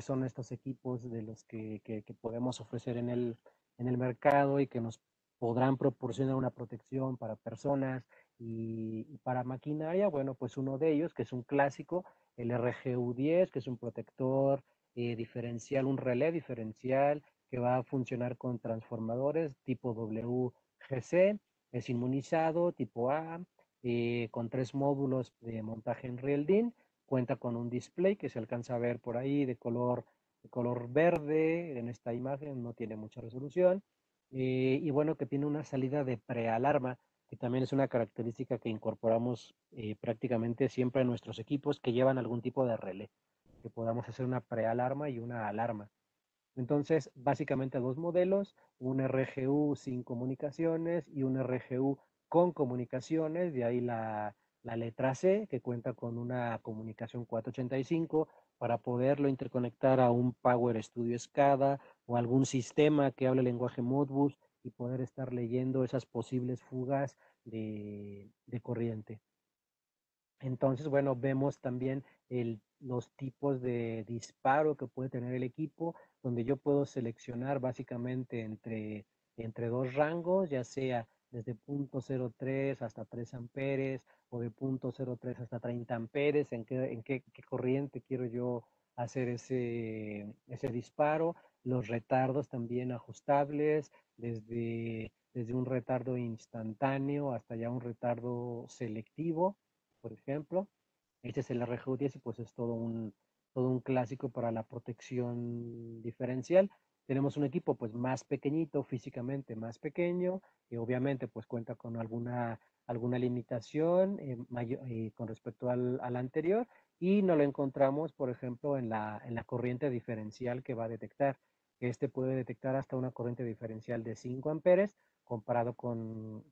son estos equipos, de los que podemos ofrecer en el mercado y que nos podrán proporcionar una protección para personas y para maquinaria. Bueno, pues uno de ellos, que es un clásico, el RGU-10, que es un protector diferencial, un relé diferencial que va a funcionar con transformadores tipo WGC, es inmunizado tipo A, con 3 módulos de montaje en Real DIN, cuenta con un display que se alcanza a ver por ahí de color verde en esta imagen, no tiene mucha resolución, y bueno, que tiene una salida de prealarma, que también es una característica que incorporamos prácticamente siempre en nuestros equipos que llevan algún tipo de relé, que podamos hacer una prealarma y una alarma. Entonces, básicamente dos modelos, un RGU sin comunicaciones y un RGU con comunicaciones, de ahí la letra C, que cuenta con una comunicación 485 para poderlo interconectar a un Power Studio SCADA o algún sistema que hable lenguaje Modbus y poder estar leyendo esas posibles fugas de corriente. Entonces, bueno, vemos también los tipos de disparo que puede tener el equipo, donde yo puedo seleccionar básicamente entre dos rangos, ya sea desde 0.03 hasta 3 amperes o de 0.03 hasta 30 amperes, qué corriente quiero yo hacer ese disparo, los retardos también ajustables, desde un retardo instantáneo hasta ya un retardo selectivo, por ejemplo. Este es el RGU-10 y pues es todo un clásico para la protección diferencial. Tenemos un equipo pues más pequeñito, físicamente más pequeño, y obviamente pues cuenta con alguna limitación con respecto al anterior, y no lo encontramos, por ejemplo, en la corriente diferencial que va a detectar. Este puede detectar hasta una corriente diferencial de 5 amperes, comparado con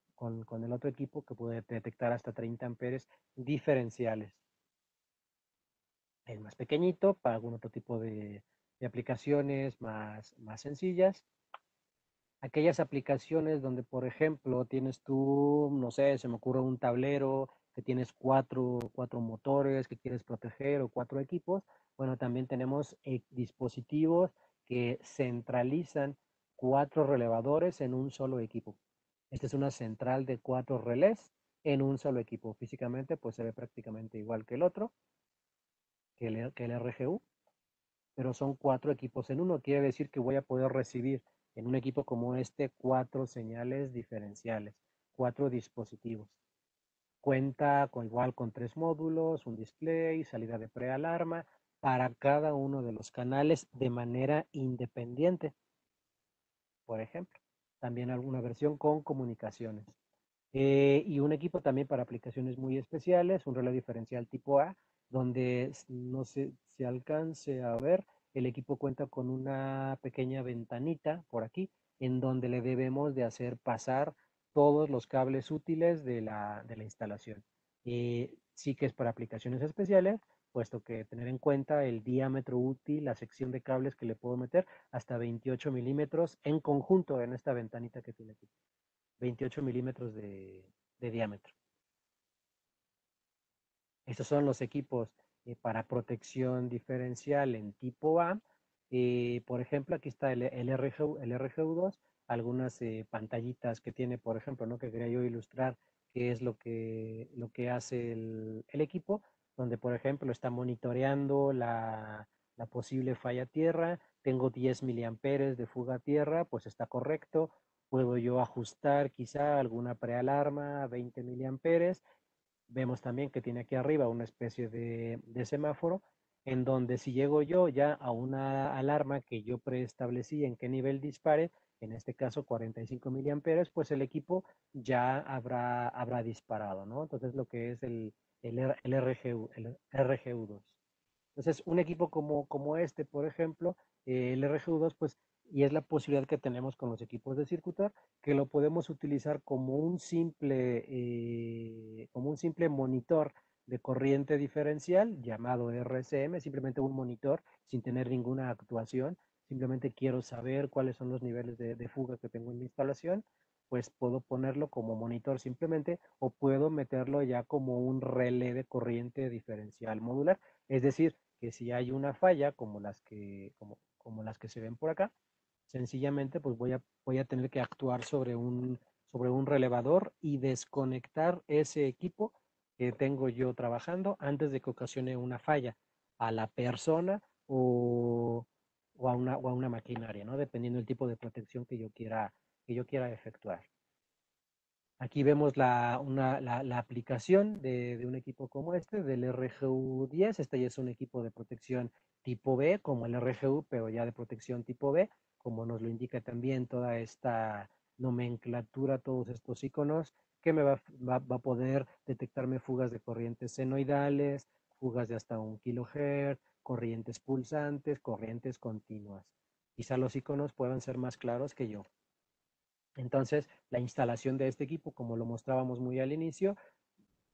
el otro equipo que puede detectar hasta 30 amperes diferenciales. Es más pequeñito para algún otro tipo de aplicaciones más sencillas. Aquellas aplicaciones donde, por ejemplo, tienes tú, no sé, se me ocurre un tablero que tienes cuatro motores que quieres proteger o 4 equipos. Bueno, también tenemos dispositivos que centralizan 4 relevadores en un solo equipo. Esta es una central de 4 relés en un solo equipo. Físicamente, pues se ve prácticamente igual que el otro, que el RGU, pero son 4 equipos en uno. Quiere decir que voy a poder recibir en un equipo como este 4 señales diferenciales, 4 dispositivos. Cuenta igual con 3 módulos, un display, salida de prealarma para cada uno de los canales de manera independiente, por ejemplo. También alguna versión con comunicaciones. Y un equipo también para aplicaciones muy especiales, un relé diferencial tipo A, donde no se alcance a ver, el equipo cuenta con una pequeña ventanita por aquí, en donde le debemos de hacer pasar todos los cables útiles de la instalación. Sí que es para aplicaciones especiales, puesto que tener en cuenta el diámetro útil, la sección de cables que le puedo meter, hasta 28 milímetros en conjunto en esta ventanita que tiene aquí. 28 milímetros de diámetro. Estos son los equipos para protección diferencial en tipo A. Por ejemplo, aquí está el RGU2, algunas pantallitas que tiene, por ejemplo, ¿no? Que quería yo ilustrar qué es lo que hace el equipo, donde, por ejemplo, está monitoreando la posible falla tierra. Tengo 10 miliamperes de fuga a tierra, pues está correcto. Puedo yo ajustar quizá alguna prealarma a 20 miliamperes. Vemos también que tiene aquí arriba una especie de semáforo, en donde si llego yo ya a una alarma que yo preestablecí en qué nivel dispare, en este caso 45 miliamperes, pues el equipo ya habrá disparado, ¿no? Entonces lo que es el RGU2. Entonces, un equipo como este, por ejemplo, el RGU2, pues, y es la posibilidad que tenemos con los equipos de circuitor, que lo podemos utilizar como un simple monitor de corriente diferencial llamado RCM, simplemente un monitor sin tener ninguna actuación. Simplemente quiero saber cuáles son los niveles de fuga que tengo en mi instalación, pues puedo ponerlo como monitor simplemente o puedo meterlo ya como un relé de corriente diferencial modular. Es decir, que si hay una falla como las que se ven por acá, sencillamente pues voy a tener que actuar sobre un relevador y desconectar ese equipo que tengo yo trabajando antes de que ocasione una falla a la persona o a una maquinaria, ¿no? Dependiendo del tipo de protección que yo quiera efectuar. Aquí vemos la aplicación de un equipo como este, del RGU 10. Este ya es un equipo de protección tipo B, como el RGU, pero ya de protección tipo B, como nos lo indica también toda esta nomenclatura, todos estos iconos, que va a poder detectarme fugas de corrientes senoidales, fugas de hasta 1 kHz, corrientes pulsantes, corrientes continuas. Quizá los iconos puedan ser más claros que yo. Entonces, la instalación de este equipo, como lo mostrábamos muy al inicio,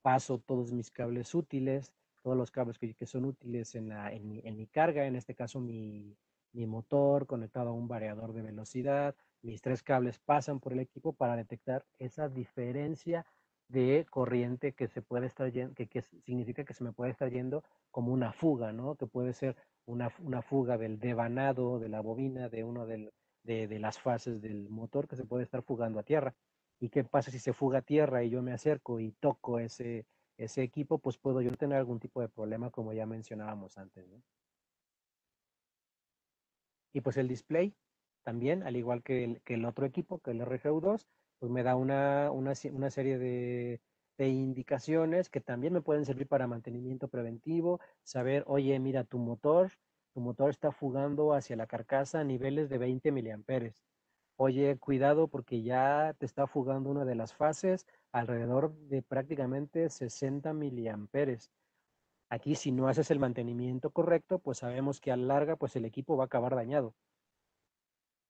paso todos mis cables útiles, todos los cables que son útiles en mi carga, en este caso mi motor conectado a un variador de velocidad, mis 3 cables pasan por el equipo para detectar esa diferencia de corriente que se puede estar yendo, que significa que se me puede estar yendo como una fuga, ¿no? Que puede ser una fuga del devanado de la bobina, de las fases del motor que se puede estar fugando a tierra. ¿Y qué pasa si se fuga a tierra y yo me acerco y toco ese equipo? Pues puedo yo tener algún tipo de problema como ya mencionábamos antes, ¿no? Y pues el display también, al igual que el otro equipo, que el RGU2, pues me da una serie de indicaciones que también me pueden servir para mantenimiento preventivo, saber, oye, mira, tu motor está fugando hacia la carcasa a niveles de 20 miliamperes. Oye, cuidado porque ya te está fugando una de las fases alrededor de prácticamente 60 miliamperes. Aquí si no haces el mantenimiento correcto, pues sabemos que a la larga pues el equipo va a acabar dañado.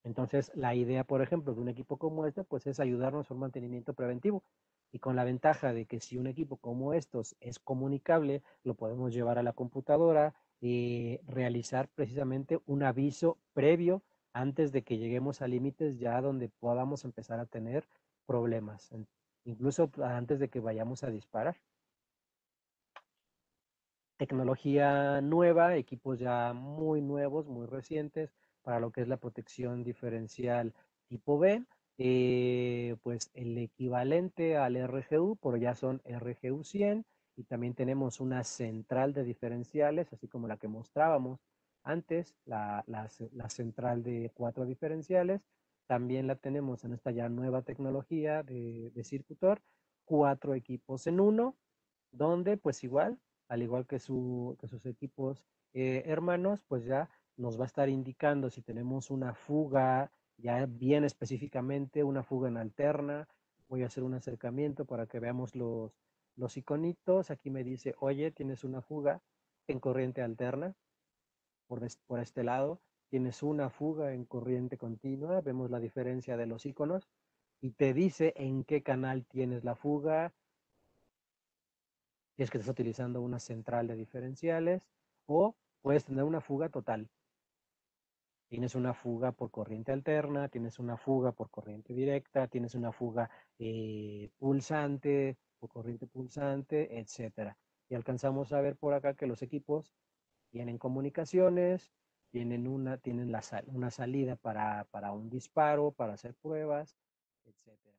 Entonces, la idea, por ejemplo, de un equipo como este, pues es ayudarnos a un mantenimiento preventivo. Y con la ventaja de que si un equipo como estos es comunicable, lo podemos llevar a la computadora y realizar precisamente un aviso previo antes de que lleguemos a límites ya donde podamos empezar a tener problemas, incluso antes de que vayamos a disparar. Tecnología nueva, equipos ya muy nuevos, muy recientes, para lo que es la protección diferencial tipo B, pues el equivalente al RGU, por ya son RGU 100, y también tenemos una central de diferenciales, así como la que mostrábamos antes, la central de 4 diferenciales, también la tenemos en esta ya nueva tecnología de Circutor, 4 equipos en uno, donde pues igual, al igual que sus equipos hermanos, pues ya nos va a estar indicando si tenemos una fuga, ya bien específicamente, una fuga en alterna. Voy a hacer un acercamiento para que veamos los iconitos. Aquí me dice, oye, tienes una fuga en corriente alterna por este lado. Tienes una fuga en corriente continua. Vemos la diferencia de los iconos y te dice en qué canal tienes la fuga, si es que estás utilizando una central de diferenciales, o puedes tener una fuga total. Tienes una fuga por corriente alterna, tienes una fuga por corriente directa, tienes una fuga pulsante, por corriente pulsante, etcétera. Y alcanzamos a ver por acá que los equipos tienen comunicaciones, tienen una salida para un disparo, para hacer pruebas, etcétera.